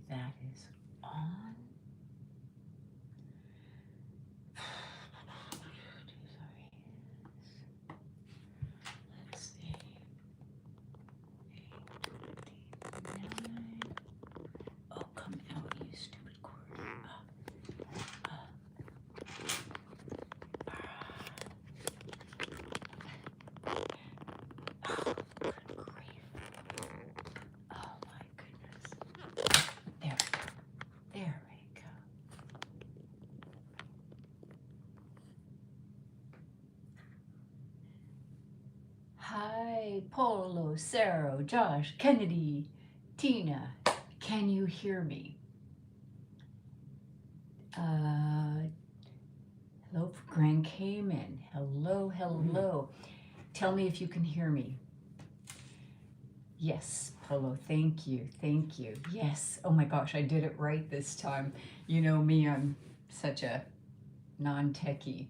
that is on. Let's see. 8:59. Oh, come out, you stupid cord. Oh, good grief. Oh my goodness. There we go. Hi, Polo, Sarah, Josh, Kennedy, Tina. Can you hear me? Hello for Grand Cayman. Hello, hello. Tell me if you can hear me. Yes, Polo, thank you, thank you. Yes, oh my gosh, I did it right this time. You know me, I'm such a non-techie.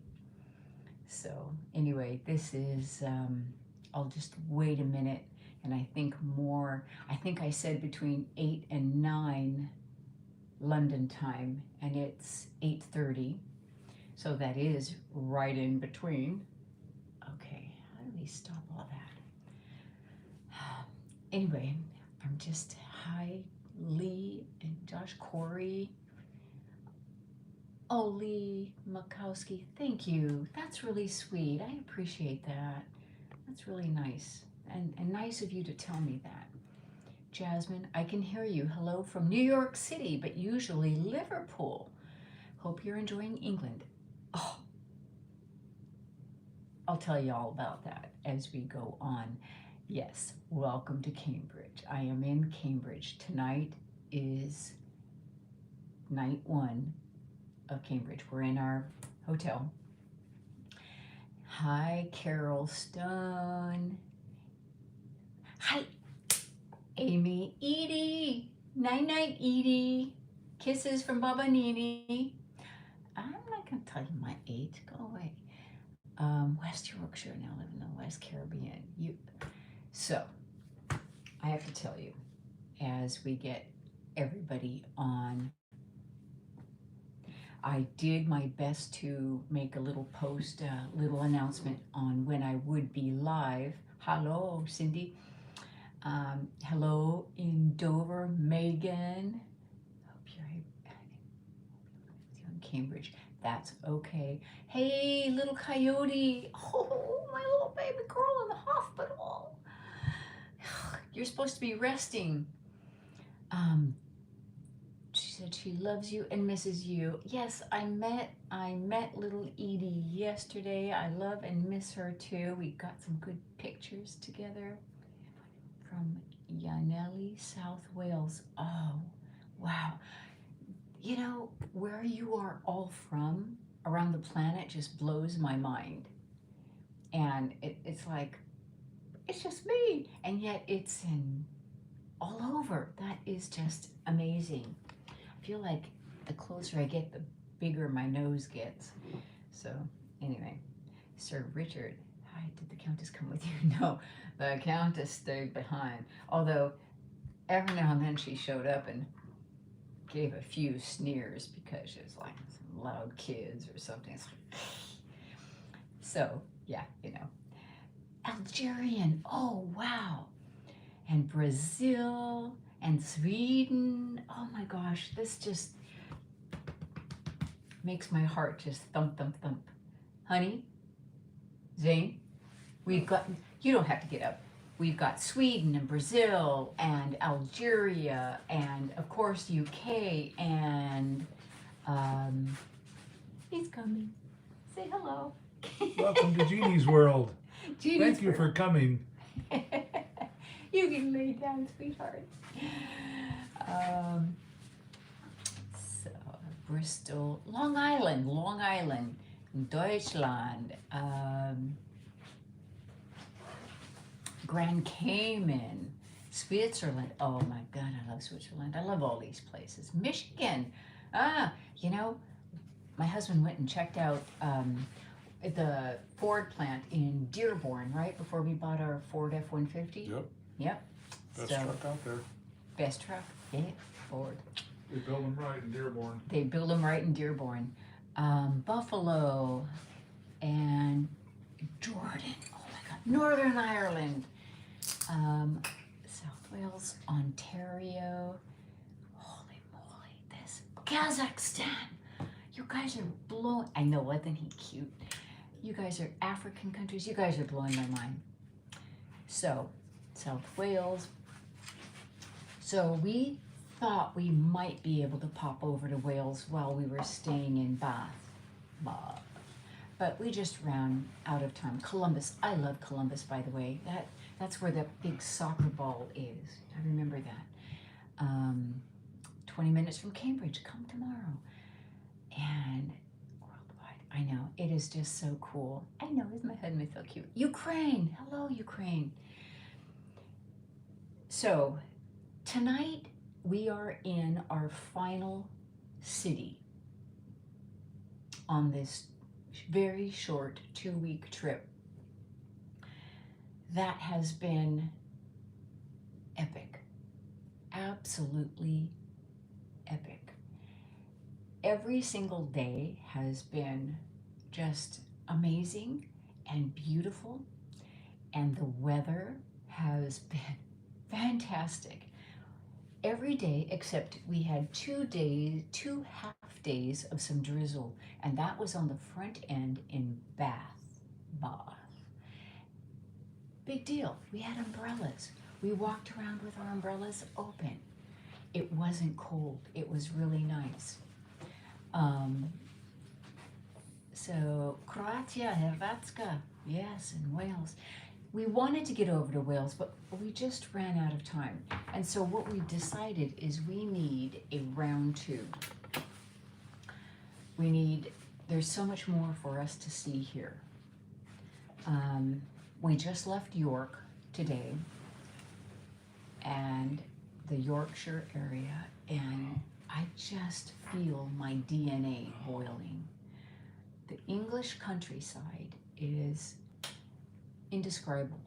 So anyway, this is, I'll just wait a minute, and I think I said between 8 and 9 London time, and it's 8:30. So that is right in between. Okay, how do we stop all that? Anyway, I'm just, hi, Lee and Josh Corey. Oh, Lee Makowski, thank you. That's really sweet. I appreciate that. That's really nice. And nice of you to tell me that. Jasmine, I can hear you. Hello from New York City, but usually Liverpool. Hope you're enjoying England. Oh, I'll tell you all about that as we go on. Yes, welcome to Cambridge. I am in Cambridge. Tonight is night 1 of Cambridge. We're in our hotel. Hi, Carol Stone. Hi, Amy, Edie. Night-night, Edie. Kisses from Baba Nini. I'm not going to tell you my age. Go away. West Yorkshire, now live in the West Caribbean. So, I have to tell you, as we get everybody on, I did my best to make a little post, a little announcement on when I would be live. Hello, Cindy. Hello in Dover, Megan. Hope you're in Cambridge. That's okay. Hey, little coyote. Oh, my little baby girl in the hospital. You're supposed to be resting. She said she loves you and misses you. Yes, I met little Edie yesterday. I love and miss her too. We got some good pictures together from Llanelli, South Wales. Oh, wow. You know, where you are all from around the planet just blows my mind. And it's like, it's just me. And yet it's in all over. That is just amazing. I feel like the closer I get, the bigger my nose gets. So anyway, Sir Richard, hi, did the Countess come with you? No, the Countess stayed behind. Although every now and then she showed up and gave a few sneers because she was like some loud kids or something. So yeah, you know. Algerian, oh wow. And Brazil and Sweden. Oh my gosh, this just makes my heart just thump, thump, thump. Honey, Zane, we've got, you don't have to get up. We've got Sweden and Brazil and Algeria and of course UK and he's coming. Say hello. Welcome to Jeannie's world. Jeannie's Thank you for coming. You can lay down, sweetheart. So, Bristol, Long Island, Deutschland, Grand Cayman, Switzerland. Oh my God, I love Switzerland. I love all these places. Michigan. You know, my husband went and checked out the Ford plant in Dearborn right before we bought our Ford F-150. Yep. Yep. Best So, truck out there. Best truck? Yeah, Ford. They build them right in Dearborn. They build them right in Dearborn. Buffalo and Jordan. Oh my God. Northern Ireland. South Wales, Ontario. Holy moly, this. Kazakhstan. You guys are blowing. I know, wasn't he cute? You guys are African countries. You guys are blowing my mind. So, South Wales. So we thought we might be able to pop over to Wales while we were staying in Bath. But we just ran out of time. Columbus. I love Columbus, by the way. That's where the big soccer ball is. I remember that. 20 minutes from Cambridge. Come tomorrow. And worldwide. I know. It is just so cool. I know. Isn't my husband so cute? Ukraine. Hello, Ukraine. So tonight we are in our final city on this very short 2-week trip that has been epic, absolutely epic. Every single day has been just amazing and beautiful, and the weather has been fantastic. Every day except we had 2 half days of some drizzle, and that was on the front end in Bath. Big deal. We had umbrellas. We walked around with our umbrellas open. It wasn't cold. It was really nice. So Croatia, Hrvatska, yes, and Wales. We wanted to get over to Wales, but we just ran out of time. And so what we decided is we need a round 2. There's so much more for us to see here. We just left York today, and the Yorkshire area, and I just feel my DNA boiling. The English countryside is indescribable.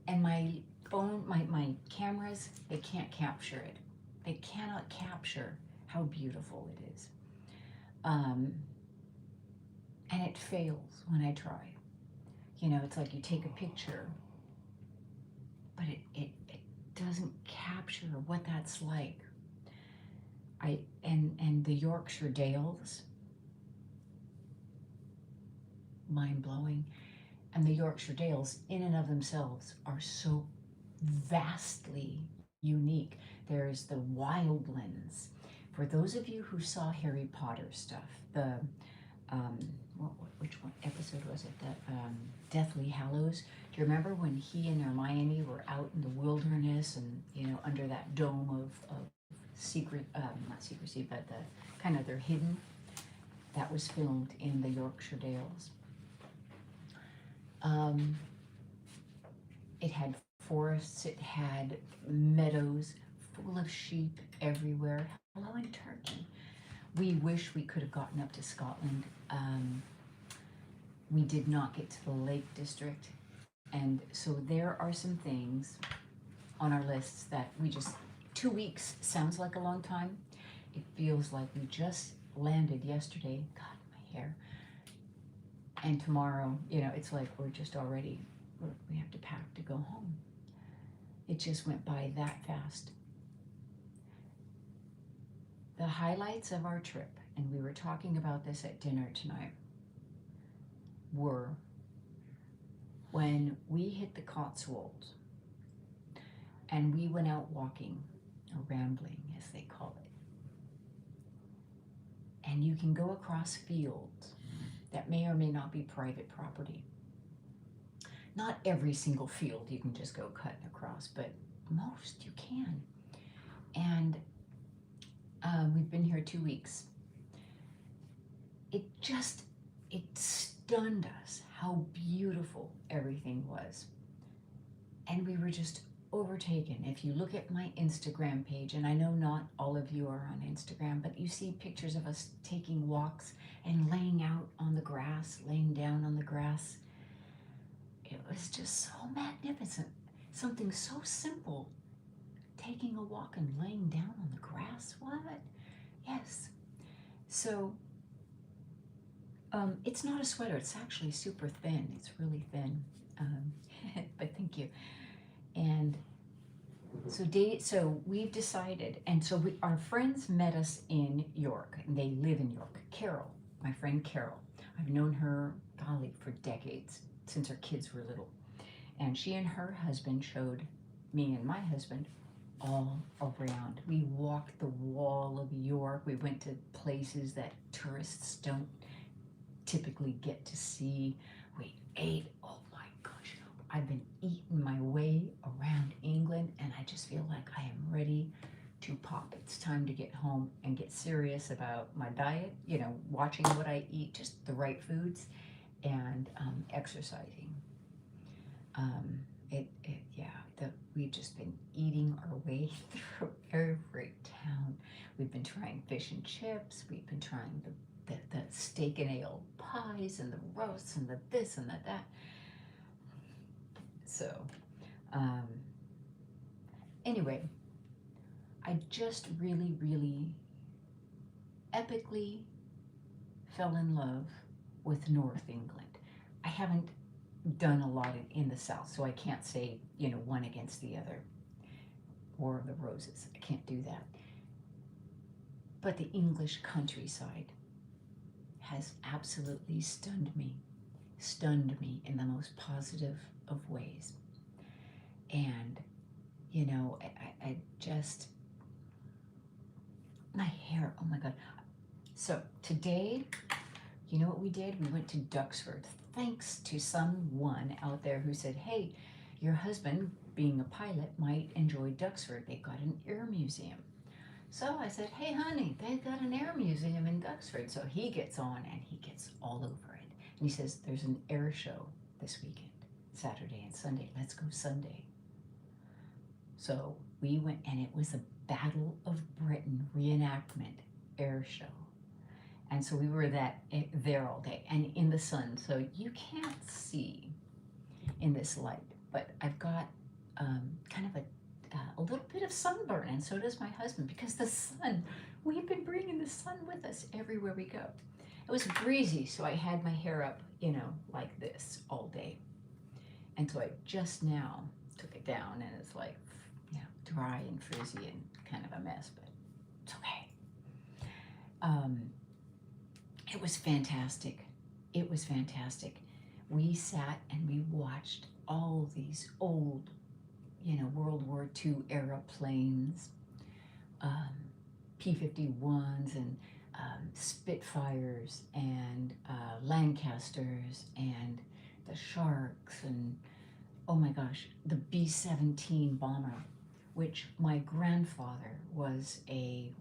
And my phone, my cameras, they can't capture it. They cannot capture how beautiful it is. And it fails when I try. You know, it's like you take a picture, but it doesn't capture what that's like. And the Yorkshire Dales, mind-blowing. And the Yorkshire Dales, in and of themselves, are so vastly unique. There's the wildlands. For those of you who saw Harry Potter stuff, which one episode was it? The Deathly Hallows. Do you remember when he and Hermione were out in the wilderness and, you know, under that dome of secret, not secrecy, but the kind of they're hidden? That was filmed in the Yorkshire Dales. It had forests, it had meadows full of sheep everywhere. Hello in Turkey. We wish we could have gotten up to Scotland. We did not get to the Lake District. And so there are some things on our lists that 2 weeks sounds like a long time. It feels like we just landed yesterday. God, my hair. And tomorrow, you know, it's like we're just already, we have to pack to go home. It just went by that fast. The highlights of our trip, and we were talking about this at dinner tonight, were when we hit the Cotswolds and we went out walking, or rambling as they call it. And you can go across fields that may or may not be private property. Not every single field you can just go cutting across, but most you can. And we've been here 2 weeks. It stunned us how beautiful everything was. And we were just overtaken. If you look at my Instagram page, and I know not all of you are on Instagram, but you see pictures of us taking walks and laying out on the grass, laying down on the grass. It was just so magnificent. Something so simple taking a walk and laying down on the grass? What? Yes. So it's not a sweater. It's actually super thin. It's really thin. But thank you. And so we've decided, and so our friends met us in York, and they live in York. Carol, my friend Carol. I've known her, golly, for decades, since her kids were little. And she and her husband showed me and my husband all around. We walked the wall of York. We went to places that tourists don't typically get to see. We ate, oh my gosh, I've been eating my way around England, and I just feel like I am ready to pop. It's time to get home and get serious about my diet, watching what I eat, just the right foods, and exercising. We've just been eating our way through every town. We've been trying fish and chips. We've been trying the steak and ale pies and the roasts and the this and the that. So, anyway, I just really, really epically fell in love with North England. I haven't done a lot in the South, so I can't say, one against the other. War of the Roses. I can't do that. But the English countryside has absolutely stunned me in the most positive of ways. And, I just, my hair, oh my God. So today, you know what we did? We went to Duxford, thanks to someone out there who said, hey, your husband, being a pilot, might enjoy Duxford. They've got an air museum. So I said, hey, honey, they've got an air museum in Duxford. So he gets on and he gets all over it. And he says, there's an air show this weekend, Saturday and Sunday. Let's go Sunday. So we went, and it was a Battle of Britain reenactment air show. And so we were there all day and in the sun. So you can't see in this light, but I've got kind of a little bit of sunburn, and so does my husband, because the sun, we've been bringing the sun with us everywhere we go. It was breezy, so I had my hair up, like this all day. And so I just now took it down, and it's like, dry and frizzy and kind of a mess, but it's okay. It was fantastic. It was fantastic. We sat and we watched all these old, World War II era planes, P-51s and Spitfires and Lancasters and the Sharks and, oh my gosh, the B-17 bomber, which my grandfather was a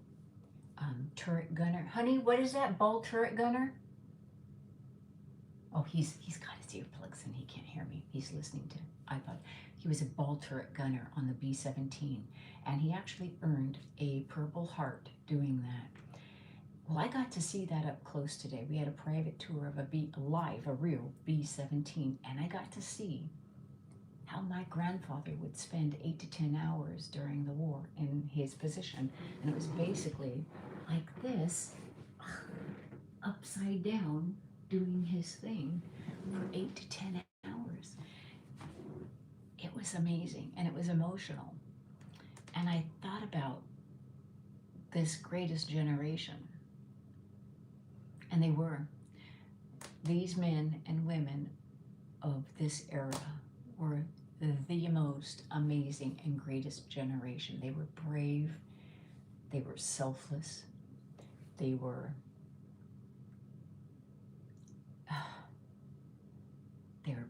turret gunner. Honey, what is that? Ball turret gunner? Oh, he's got his earplugs and he can't hear me. He's listening to iPod. He was a ball turret gunner on the B-17, and he actually earned a Purple Heart doing that. Well, I got to see that up close today. We had a private tour of a real B-17, and I got to see how my grandfather would spend 8 to 10 hours during the war in his position. And it was basically like this, upside down, doing his thing for 8 to 10 hours. It was amazing, and it was emotional. And I thought about this greatest generation. And they were. These men and women of this era were the most amazing and greatest generation. They were brave. They were selfless. They were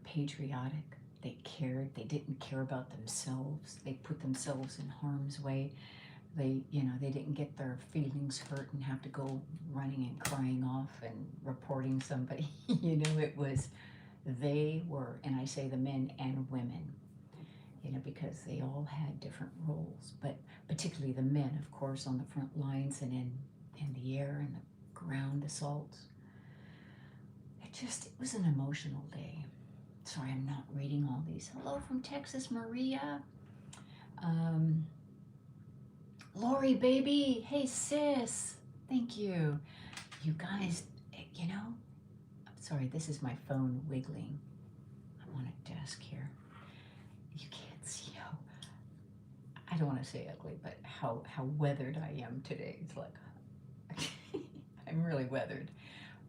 patriotic. They cared. They didn't care about themselves. They put themselves in harm's way. They didn't get their feelings hurt and have to go running and crying off and reporting somebody. They were, and I say the men and women, because they all had different roles, but particularly the men, of course, on the front lines and in the air and the ground assaults. It was an emotional day. Sorry, I'm not reading all these. Hello from Texas, Maria. Lori, baby. Hey, sis. Thank you. You guys, you know, I'm sorry, this is my phone wiggling. I'm on a desk here. You can't see how, I don't want to say ugly, but how weathered I am today. It's like, I'm really weathered.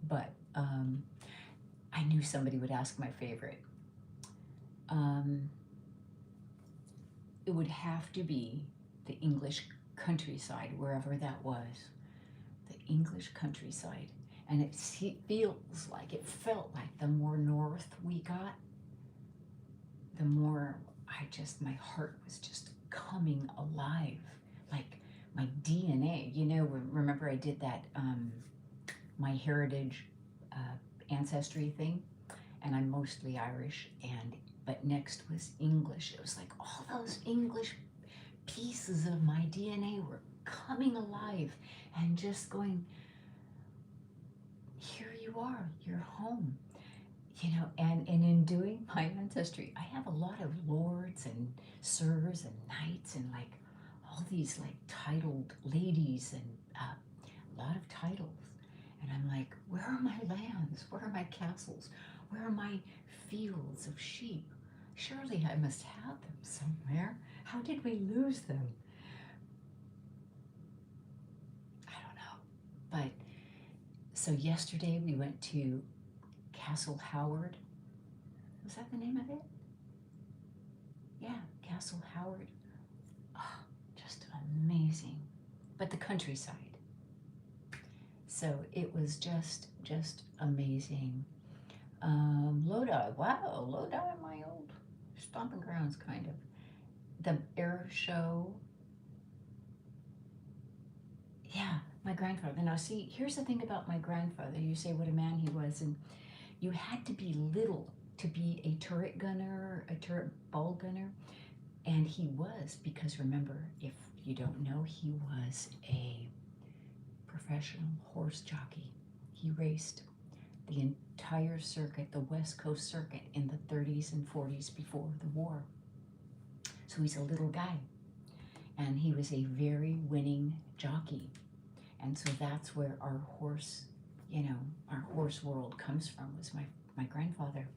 But I knew somebody would ask my favorite. It would have to be the English countryside, wherever that was. The English countryside. And it felt like the more north we got, the more my heart was just coming alive. Like my DNA, remember I did that, my heritage ancestry thing, and I'm mostly Irish, but next was English. It was like all those English pieces of my DNA were coming alive and just going, here you are, you're home. And in doing my ancestry, I have a lot of lords and sirs and knights and like all these like titled ladies and a lot of titles. And I'm like, where are my lands? Where are my castles? Where are my fields of sheep? Surely I must have them somewhere. How did we lose them? I don't know. But so yesterday we went to Castle Howard. Was that the name of it? Yeah, Castle Howard. Oh, just amazing. But the countryside. So it was just amazing. Lodi, wow, Lodi, my old stomping grounds, kind of. The air show. Yeah, my grandfather. Now, see, here's the thing about my grandfather. You say what a man he was, and you had to be little to be a turret gunner, a turret ball gunner, and he was, because remember, if you don't know, he was a professional horse jockey. He raced the entire circuit, the West Coast circuit, in the 30s and 40s before the war. So he's a little guy, and he was a very winning jockey. And so that's where our horse world comes from, was my grandfather.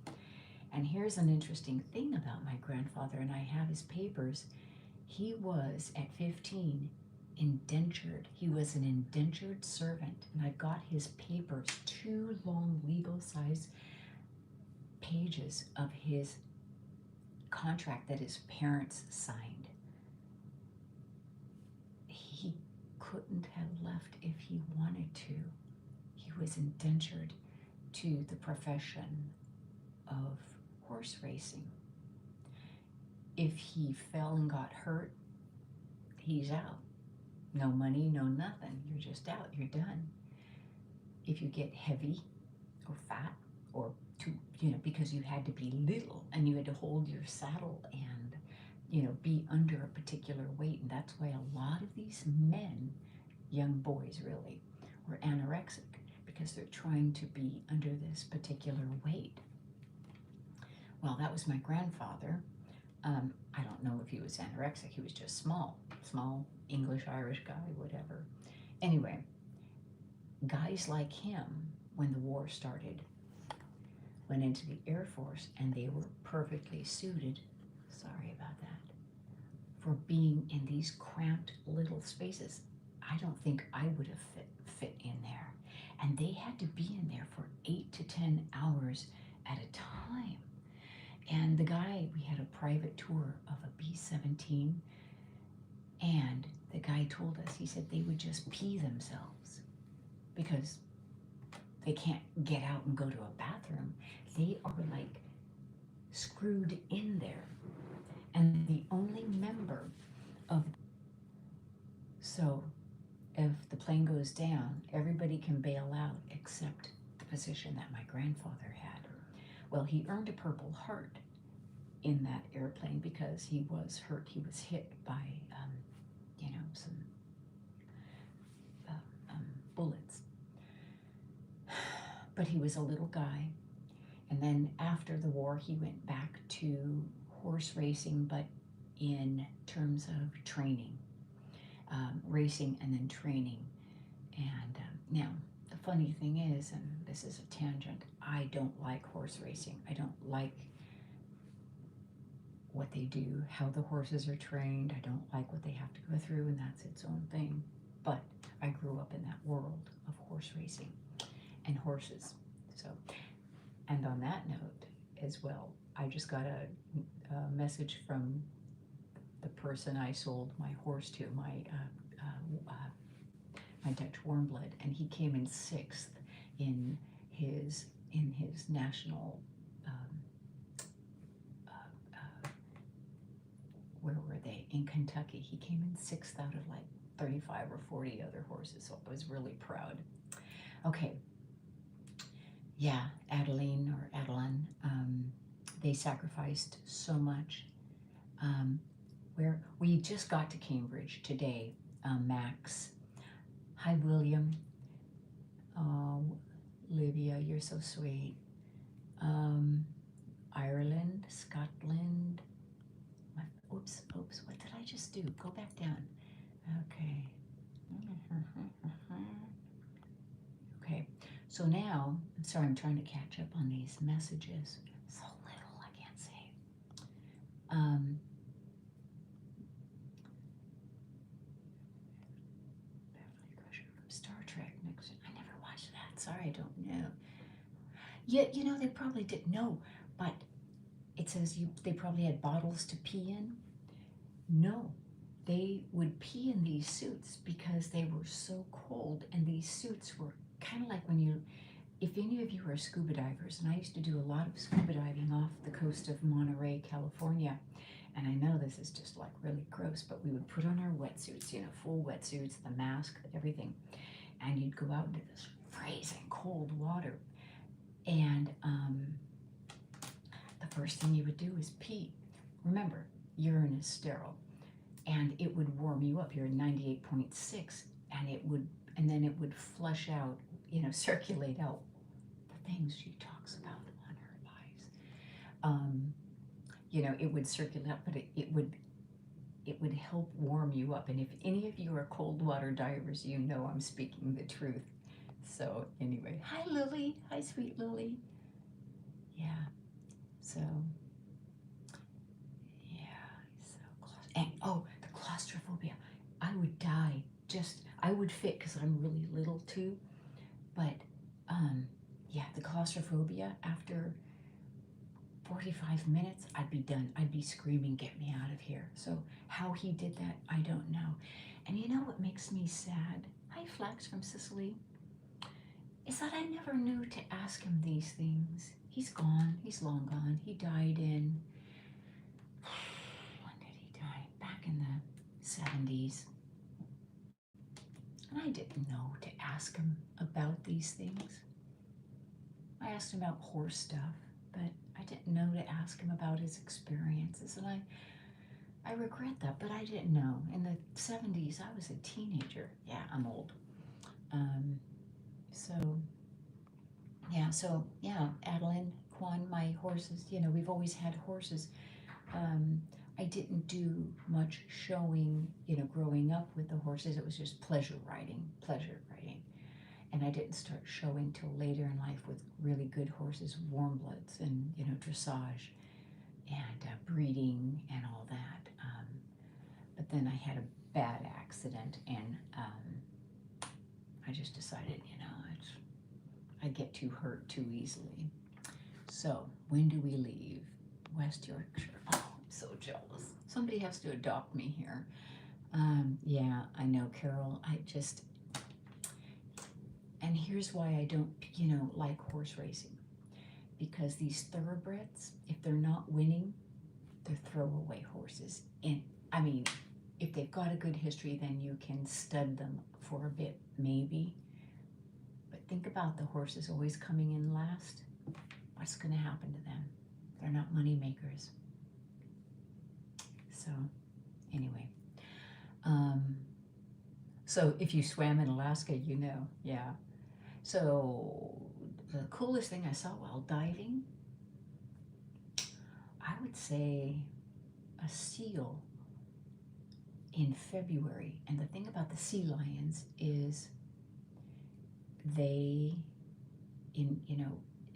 And here's an interesting thing about my grandfather, and I have his papers. He was, at 15, indentured. He was an indentured servant, and I got his papers, 2 long legal size pages of his contract that his parents signed. He couldn't have left if he wanted to. He was indentured to the profession of horse racing. If he fell and got hurt, he's out. No money, no nothing. You're just out. You're done. If you get heavy or fat or too, because you had to be little and you had to hold your saddle and, be under a particular weight. And that's why a lot of these men, young boys really, were anorexic, because they're trying to be under this particular weight. Well, that was my grandfather. I don't know if he was anorexic. He was just small English, Irish guy, whatever. Anyway, guys like him, when the war started, went into the Air Force, and they were perfectly suited, sorry about that, for being in these cramped little spaces. I don't think I would have fit in there. And they had to be in there for 8 to 10 hours at a time. And the guy, we had a private tour of a B-17, and the guy told us, he said they would just pee themselves because they can't get out and go to a bathroom. They are like screwed in there. And the only member of, so if the plane goes down, everybody can bail out except the position that my grandfather had. Well, he earned a Purple Heart in that airplane because he was hurt. He was hit by, some bullets. But he was a little guy. And then after the war, he went back to horse racing, but in terms of training. racing and then training. And now, the funny thing is, and this is a tangent, I don't like horse racing. I don't like what they do, how the horses are trained. I don't like what they have to go through, and that's its own thing. But I grew up in that world of horse racing and horses. So, and on that note as well, I just got a message from the person I sold my horse to, my Dutch warm blood, and he came in 6th in his national. Where were they? In Kentucky. He came in 6th out of like 35 or 40 other horses, so I was really proud. Okay. Yeah, Adeline, they sacrificed so much. Where we just got to Cambridge today, Max. Hi, William. Oh, Livia, you're so sweet. Ireland, Scotland. Oops, what did I just do? Go back down. Okay. Okay, so now, I'm sorry, I'm trying to catch up on these messages. So little, I can't say. From Star Trek. I never watched that. Sorry, I don't know. Yet, you know, they probably didn't know, but it says they probably had bottles to pee in. No, they would pee in these suits because they were so cold, and these suits were kind of like if any of you are scuba divers, and I used to do a lot of scuba diving off the coast of Monterey, California, and I know this is just like really gross, but we would put on our wetsuits, you know, full wetsuits, the mask, everything, and you'd go out into this freezing cold water, and the first thing you would do is pee. Remember, urine is sterile, and it would warm you up. You're at 98.6, and then it would flush out, you know, circulate out the things she talks about on her lives. You know, it would circulate out, but it would help warm you up. And if any of you are cold water divers, you know I'm speaking the truth. So anyway, hi Lily, hi sweet Lily. Yeah. So, yeah, and the claustrophobia. I would die. I would fit because I'm really little too. But, yeah, the claustrophobia, after 45 minutes, I'd be done. I'd be screaming, get me out of here. So how he did that, I don't know. And you know what makes me sad? Hi, Flax from Sicily. Is that I never knew to ask him these things. He's gone. He's long gone. He died in, when did he die? Back in the 70s. And I didn't know to ask him about these things. I asked him about horse stuff, but I didn't know to ask him about his experiences. And I regret that, but I didn't know. In the 70s, I was a teenager. Yeah, I'm old. So Adeline, Quan, my horses, you know, we've always had horses. I didn't do much showing, you know, growing up with the horses. It was just pleasure riding. And I didn't start showing till later in life with really good horses, warm bloods, and, you know, dressage and breeding and all that. But then I had a bad accident, and I just decided, you know, I get too hurt too easily. So when do we leave? West Yorkshire. Oh, I'm so jealous. Somebody has to adopt me here. Yeah, I know, Carol. And here's why I don't, you know, like horse racing. Because these thoroughbreds, if they're not winning, they're throwaway horses. And I mean, if they've got a good history, then you can stud them for a bit, maybe. But think about the horses always coming in last. What's going to happen to them? They're not money makers. So, anyway. So if you swam in Alaska, you know, yeah. So the coolest thing I saw while diving, I would say a seal in February. And the thing about the sea lions is they,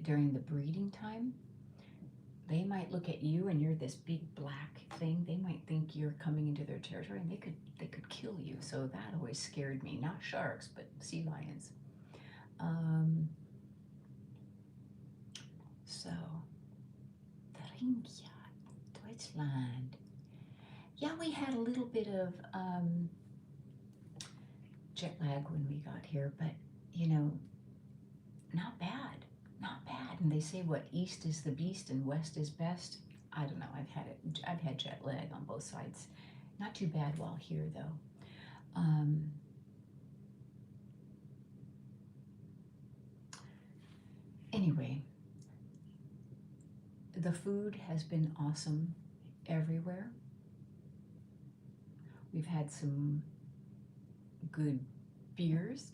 during the breeding time, they might look at you and you're this big black thing. They might think you're coming into their territory and they could kill you. So that always scared me. Not sharks, but sea lions. So, Thuringia, Deutschland. Yeah, we had a little bit of jet lag when we got here, but not bad, not bad. And they say what, east is the beast and west is best. I don't know. I've had jet lag on both sides. Not too bad while here though. Anyway, the food has been awesome everywhere. We've had some good beers.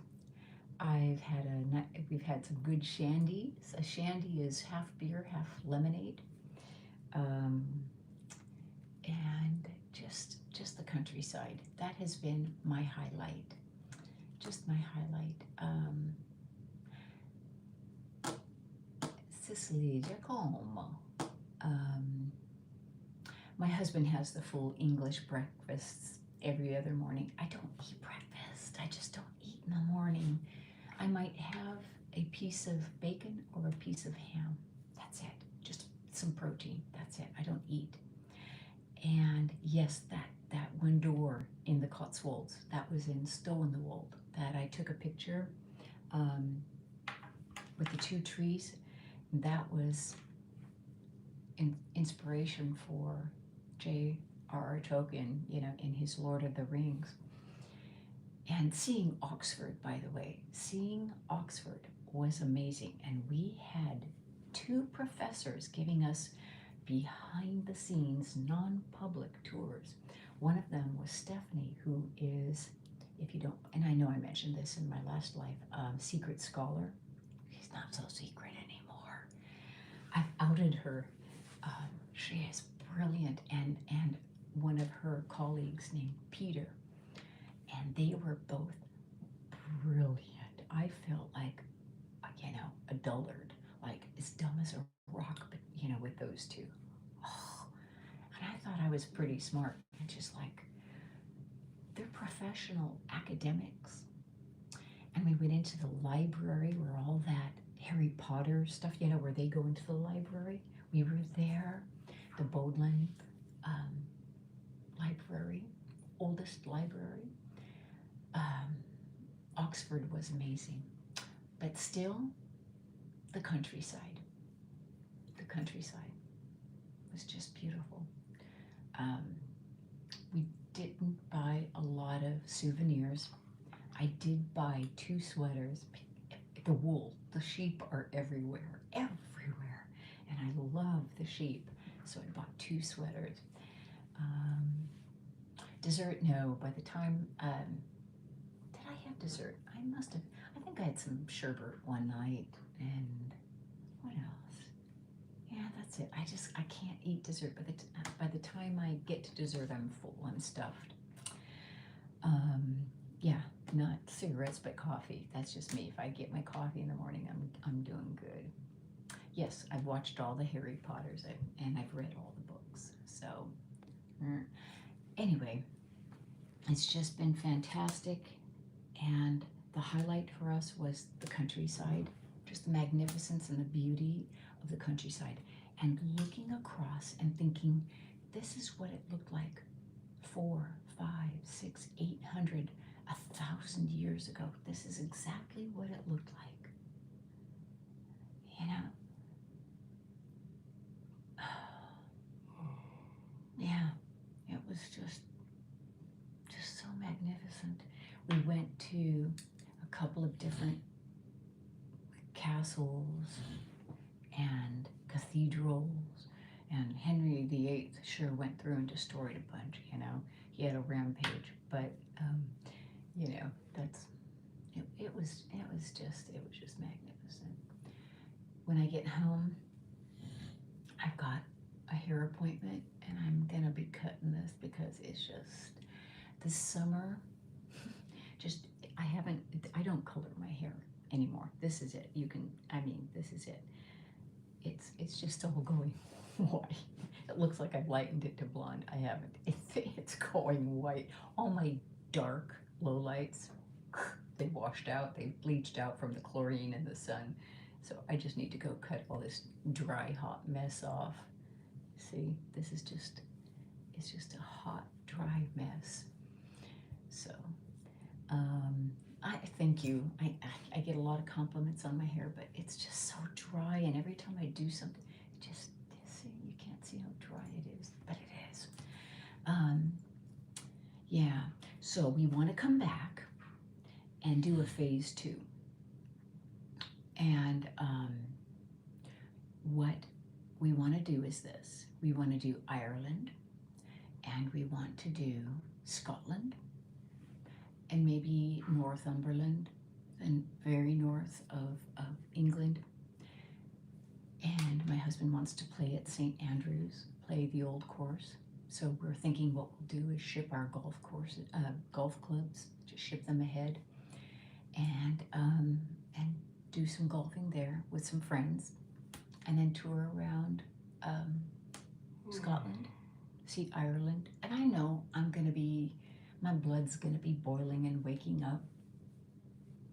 We've had some good shandies. A shandy is half beer, half lemonade, and just the countryside. That has been my highlight. Just my highlight. Sicily, Giacomo. My husband has the full English breakfasts every other morning. I don't eat breakfast. I just don't eat in the morning. I might have a piece of bacon or a piece of ham. That's it. Just some protein. That's it. I don't eat. And yes, that one door in the Cotswolds, that was in Stowenwold, that I took a picture with the 2 trees. That was inspiration for J.R.R. Tolkien, in his Lord of the Rings. And seeing Oxford, by the way, seeing Oxford was amazing. And we had 2 professors giving us behind the scenes, non-public tours. One of them was Stephanie, who is, if you don't, and I know I mentioned this in my last life, secret scholar. She's not so secret anymore. I've outed her. She is brilliant, and one of her colleagues named Peter, and they were both brilliant. I felt like, a dullard, like as dumb as a rock, but with those 2. Oh, and I thought I was pretty smart. And just like, they're professional academics. And we went into the library where all that Harry Potter stuff, where they go into the library. We were there, the Bodleian library, oldest library. Oxford was amazing, but still, the countryside was just beautiful. We didn't buy a lot of souvenirs. I did buy 2 sweaters. The wool, the sheep are everywhere, and I love the sheep, so I bought 2 sweaters. Dessert, no. By the time, did I have dessert? I think I had some sherbet one night, and what else? Yeah, that's it. I can't eat dessert. By the time I get to dessert, I'm full, I'm stuffed. Yeah, not cigarettes, but coffee. That's just me. If I get my coffee in the morning, I'm doing good. Yes, I've watched all the Harry Potters, and I've read all the books. So, anyway, it's just been fantastic. And the highlight for us was the countryside, just the magnificence and the beauty of the countryside. And looking across and thinking, this is what it looked like 4, 5, 6, 800, 1,000 years ago. This is exactly what it looked like. Yeah, it was just so magnificent. We went to a couple of different castles and cathedrals, and Henry VIII sure went through and destroyed a bunch. He had a rampage, but it was just magnificent. When I get home, I've got a hair appointment, and I'm gonna be cutting this because it's just this summer, I don't color my hair anymore. This is it. This is it. It's just all going white. It looks like I've lightened it to blonde. I haven't. It's going white. All my dark lowlights, they washed out. They bleached out from the chlorine and the sun. So I just need to go cut all this dry, hot mess off. See, it's just a hot, dry mess. So, I thank you. I get a lot of compliments on my hair, but it's just so dry, and every time I do something, see, you can't see how dry it is, but it is. Yeah, so we want to come back and do a phase 2. And what we want to do is this. We want to do Ireland, and we want to do Scotland, and maybe Northumberland, and very north of England. And my husband wants to play at St. Andrews, play the old course. So we're thinking what we'll do is ship our golf clubs, just ship them ahead, and do some golfing there with some friends, and then tour around Scotland, see Ireland. And I know my blood's gonna be boiling and waking up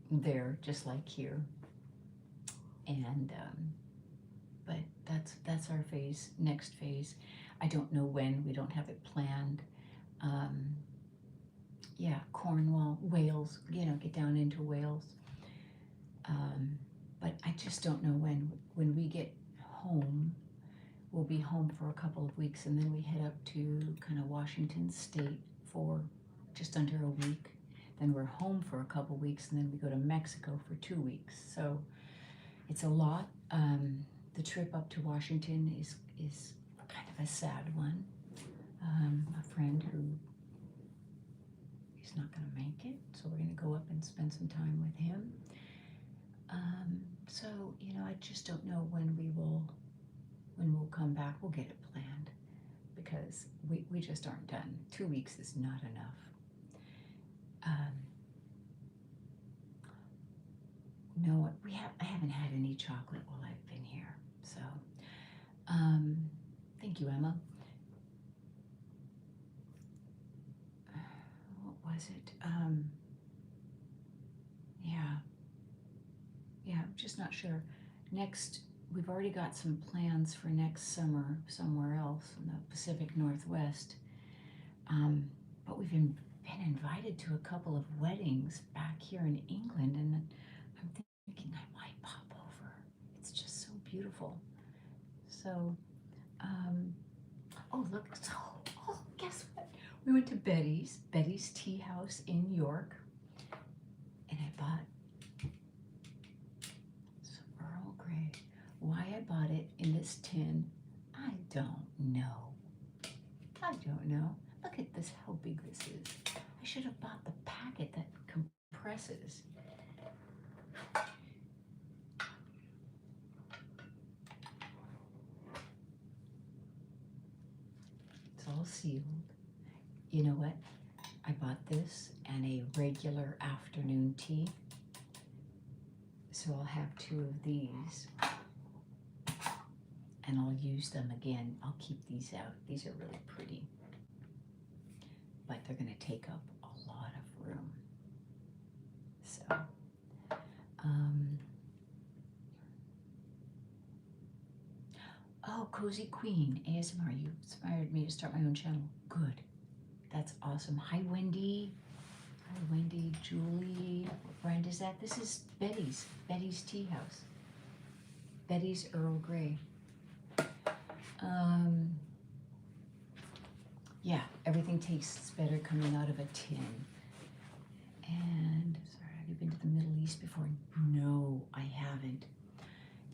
there, just like here. And but that's our next phase. I don't know when. We don't have it planned. Yeah, Cornwall, Wales. Get down into Wales. But I just don't know when. When we get home, we'll be home for a couple of weeks, and then we head up to kind of Washington State for just under a week. Then we're home for a couple of weeks, and then we go to Mexico for 2 weeks. So it's a lot. The trip up to Washington is kind of a sad one. A friend who is not going to make it, so we're going to go up and spend some time with him. So I just don't know when we'll come back. We'll get it planned, because we just aren't done. 2 weeks is not enough. No, I haven't had any chocolate while I've been here. So, thank you, Emma. What was it? Yeah, I'm just not sure. We've already got some plans for next summer somewhere else in the Pacific Northwest. But we've been invited to a couple of weddings back here in England, and I'm thinking I might pop over. It's just so beautiful. So, oh look, guess what? We went to Betty's Tea House in York, and I bought some Earl Grey. Why I bought it in this tin, I don't know. Look at this, how big this is. I should have bought the packet that compresses. It's all sealed. You know what? I bought this and a regular afternoon tea. So I'll have 2 of these. And I'll use them again. I'll keep these out. These are really pretty. But they're going to take up a lot of room. So, oh, Cozy Queen ASMR. You inspired me to start my own channel. Good. That's awesome. Hi, Wendy. Hi, Wendy. Julie. What brand is that? This is Betty's Tea House. Betty's Earl Grey. Yeah, everything tastes better coming out of a tin. And, sorry, have you been to the Middle East before? No, I haven't.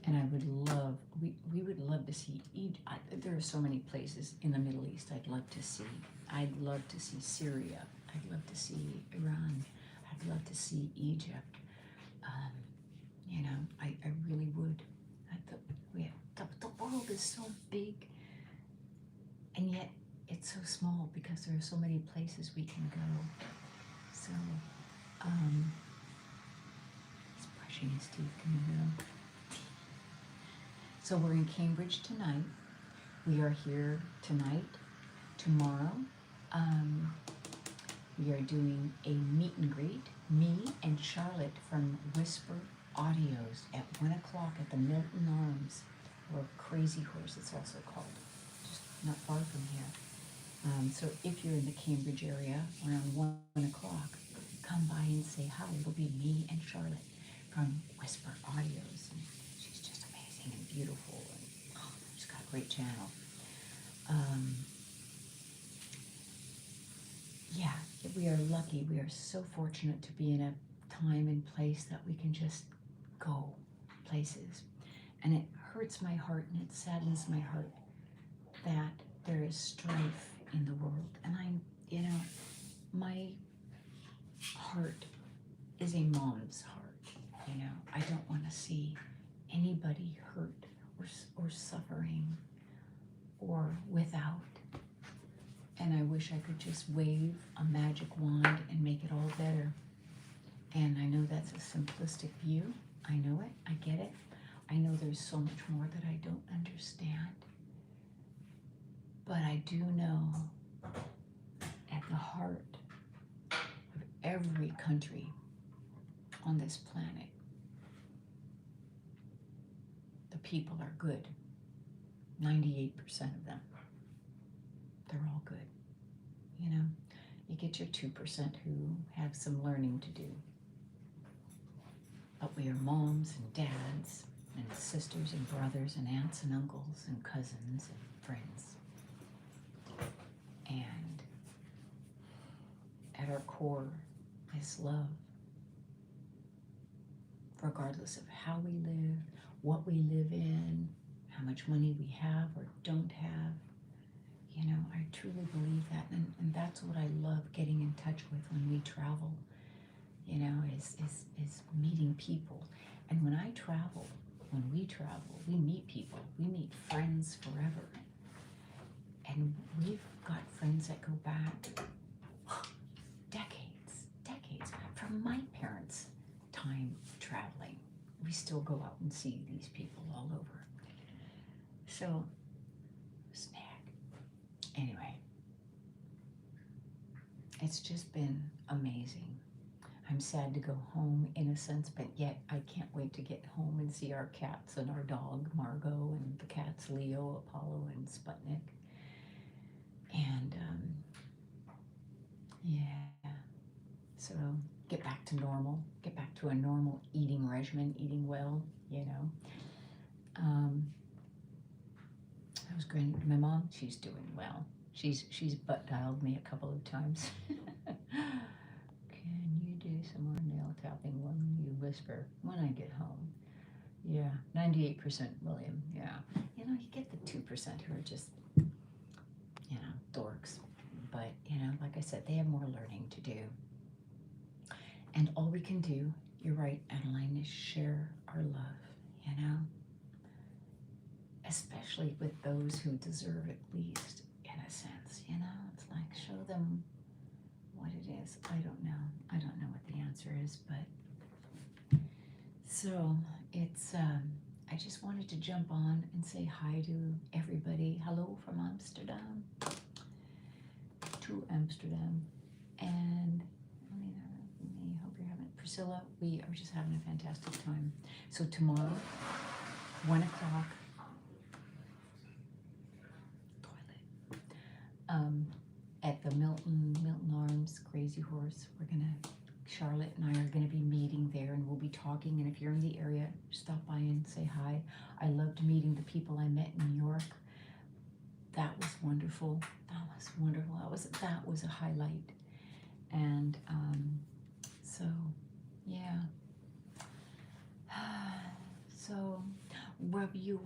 And I would love, we would love to see, there are so many places in the Middle East I'd love to see. I'd love to see Syria. I'd love to see Iran. I'd love to see Egypt. I really would. The world is so big, and yet it's so small because there are so many places we can go. So, he's brushing his teeth. Can you hear him? So we're in Cambridge tonight. We are here tonight. Tomorrow, we are doing a meet and greet. Me and Charlotte from Whisper Audios at 1 o'clock at the Milton Arms, or Crazy Horse it's also called, just not far from here. So if you're in the Cambridge area around 1 o'clock, come by and say hi. It'll be me and Charlotte from Whisper Audios. And she's just amazing and beautiful, and she's got a great channel. Yeah, we are lucky. We are so fortunate to be in a time and place that we can just go places. And it hurts my heart and it saddens my heart that there is strife in the world. And my heart is a mom's heart. I don't want to see anybody hurt or suffering or without. And I wish I could just wave a magic wand and make it all better. And I know that's a simplistic view. I know it. I get it. I know there's so much more that I don't understand. But I do know at the heart of every country on this planet, the people are good. 98% of them. They're all good. You get your 2% who have some learning to do. But we are moms and dads and sisters and brothers and aunts and uncles and cousins and friends. And at our core is love. Regardless of how we live, what we live in, how much money we have or don't have. I truly believe that, and that's what I love getting in touch with when we travel, is meeting people. And when we travel, we meet people, we meet friends forever. And we've got friends that go back decades, from my parents' time traveling. We still go out and see these people all over. So, snag. Anyway, it's just been amazing. I'm sad to go home in a sense, but yet I can't wait to get home and see our cats and our dog, Margot, and the cats, Leo, Apollo, and Sputnik. And, so get back to normal, get back to a normal eating regimen, eating well, I was going, my mom, she's doing well. She's butt dialed me a couple of times. Can you do some more nail tapping when you whisper when I get home? Yeah, 98% William, yeah. You get the 2% who are just, dorks. But, like I said, they have more learning to do. And all we can do, you're right, Adeline, is share our love, especially with those who deserve it least, in a sense, it's like, show them what it is. I don't know what the answer is, but so it's I just wanted to jump on and say hi to everybody. Hello from Amsterdam to Amsterdam. And I hope you're having, Priscilla, we are just having a fantastic time. So tomorrow, 1 o'clock, at the Milton Arms Crazy Horse. Charlotte and I are gonna be meeting there, and we'll be talking. And if you're in the area, stop by and say hi. I loved meeting the people I met in New York. That was wonderful. That was a highlight. And so yeah. So Revia,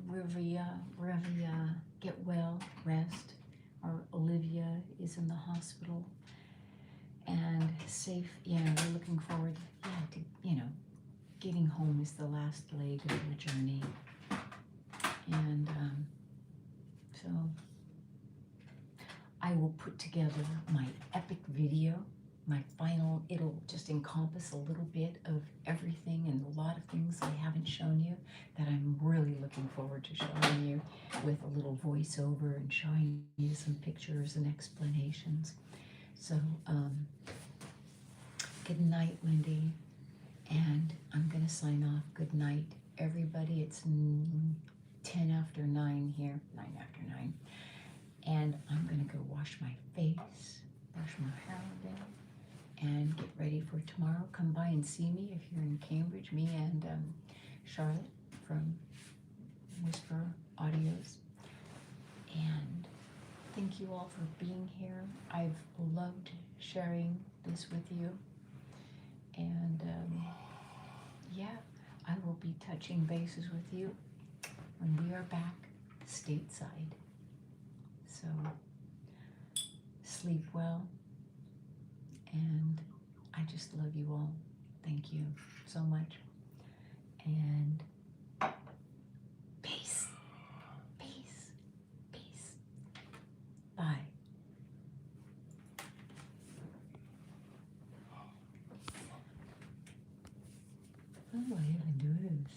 get well, rest. Our Olivia is in the hospital and safe. We're looking forward, to, getting home is the last leg of the journey. And so I will put together my epic video, my final. It'll just encompass a little bit of everything and a lot of things I haven't shown you that I'm really looking forward to showing you, with a little voiceover and showing you some pictures and explanations. So, good night, Lindy. And I'm going to sign off. Good night, everybody. It's 10 after 9 here, 9 after 9. And I'm going to go wash my face, brush my hair again, and get ready for tomorrow. Come by and see me if you're in Cambridge, me and Charlotte from Whisper Audios. And thank you all for being here. I've loved sharing this with you. And yeah, I will be touching bases with you when we are back stateside. So sleep well, and I just love you all. Thank you so much. And peace, peace, peace. Bye. How do I even do this?